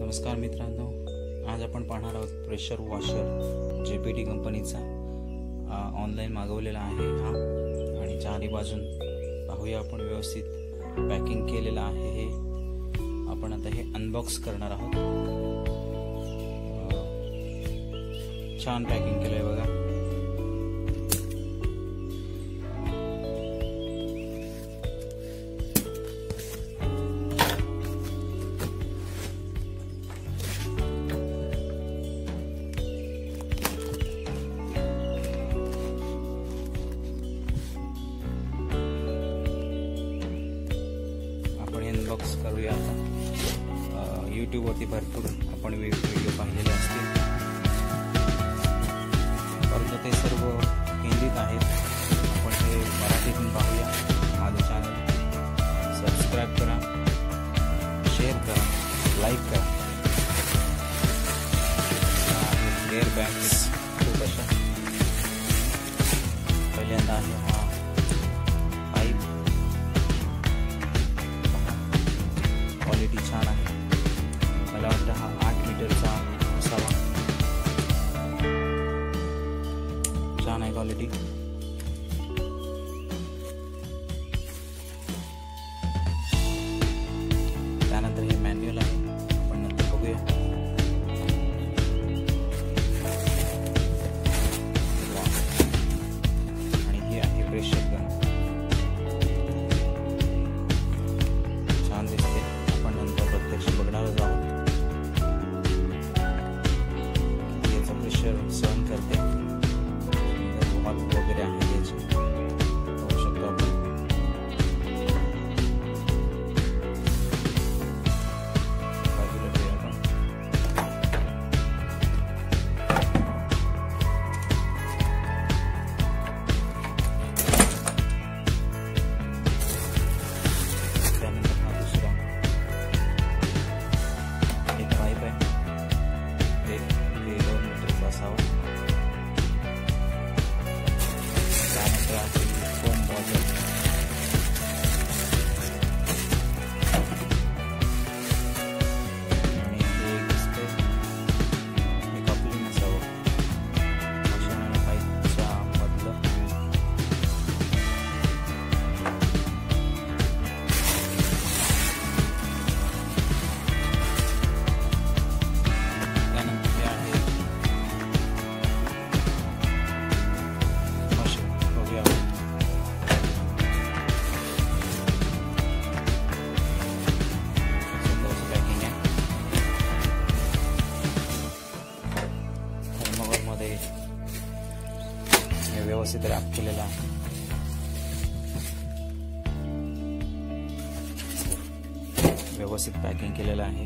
नमस्कार मित्रांनो, आज आपण पाहणार आहोत प्रेशर वॉशर JPT कंपनीचा ऑनलाइन मागवलेला आहे हा। आणि चारी बाजून पाहूया आपण, व्यवस्थित पॅकिंग केलेला आहे हे। आपण आता हे अनबॉक्स करणार आहोत। छान पॅकिंग केलंय बघा। अनबॉक्स करूया आता। YouTube वरती भरपूर आपण व्हिडिओ पाहिलेले असतील, परंतु ते सर्व हिंदीत आहेत। आपण हे मराठीतून पाहूया। माझे चॅनल सबस्क्राइब करा, शेअर करा, लाईक करा। एअर बॅग्स खूप अशा, पहिल्यांदा आहे हा पाईप। क्वालिटी छान आहे, मला वाटतं हा 8 मीटरचा असावा। छान आहे क्वालिटी। त्यानंतर हे मॅन्युअल आहे, आपण नंतर बघूया। आणि ही आहे प्रेशर गन, छान दिसते। आपण नंतर प्रत्यक्ष बघणार आहोत याचं प्रेशर सहन करते। सुंदर वॉल वगैरे आहे याची, बघू शकतो आपण। बाजूला ठेवूया आपण। त्यानंतर हा दुसरा एक पाईप आहे, ते 2 मीटरचा असावा। त्यानंतर आहे फोम बॉटल, आणि हे दिसते हे कपलिंग असावं मशीन आणि पाईपच्या मधलं। त्यानंतर हे आहे मशीन, बघूया आपण। सुंदर पॅकिंग आहे, थर्मोकोलमध्ये हे व्यवस्थित रॅप केलेलं आहे। व्यवस्थित पॅकिंग केलेलं आहे।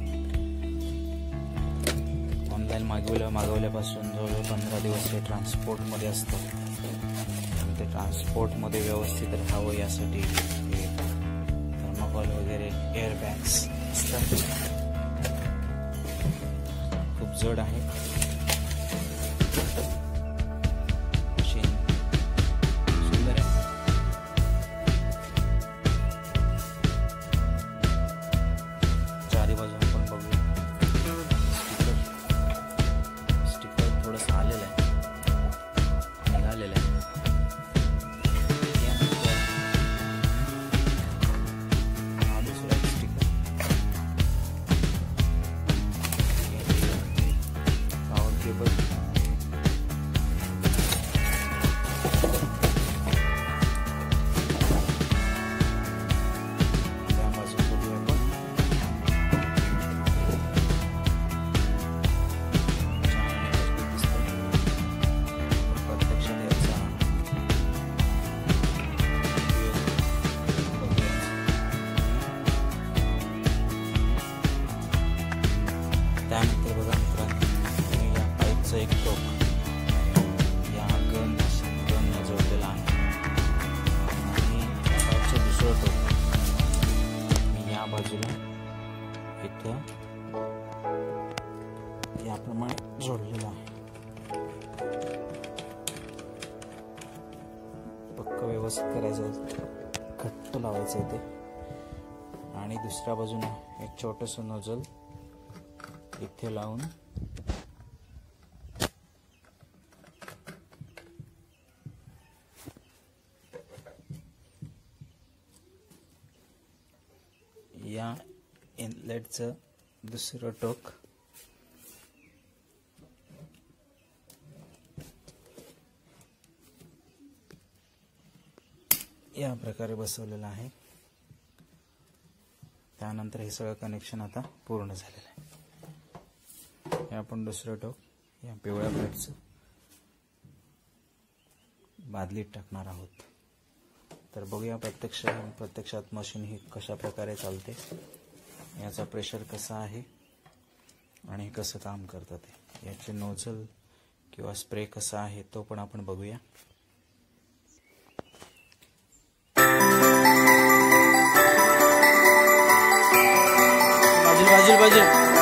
ऑनलाइन मागवल्यापासून जवळजवळ 15 दिवस हे ट्रान्सपोर्टमध्ये असतं। ते ट्रान्सपोर्टमध्ये व्यवस्थित राहावं यासाठी हे थर्मोकोल वगैरे एअर बॅग्स असतात। खूप जड आहे मशीन, सुंदर आहे। चारी बाजू आपण बघूया। स्टिकर थोडंसं आलेलं आहे, निघालेलं आहे। यानंतर हा दुसरा स्टिकर, पॉवर केबल, त्या बाजूला बघूया आपण। त्यानंतर बघा मित्रांनो, या पाईपचं एक टोक या गन जोडलेला आहे, आणि या पाईपचं दुसरं टोक या बाजूला इथं याप्रमाणे जोडलेलं आहे। पक्क व्यवस्थित करायचं, घट्ट लावायचं इथे। आणि दुसऱ्या बाजूने एक छोटंसं नोझल इथे लावून या इनलेटचं दुसरं टोक या प्रकारे बसवलेलं आहे। त्यानंतर हे सगळं कनेक्शन आता पूर्ण झालेलं आहे। हे आपण दुसरं टोक या पिवळ्या प्लेटचं बादलीत टाकणार आहोत। तर बघूया प्रत्यक्षात मशीन ही कशा प्रकारे चालते, याचा प्रेशर कसा आहे आणि कसं काम करतं ते, याचे नोझल किंवा स्प्रे कसा आहे तो पण आपण बघूया। बाजू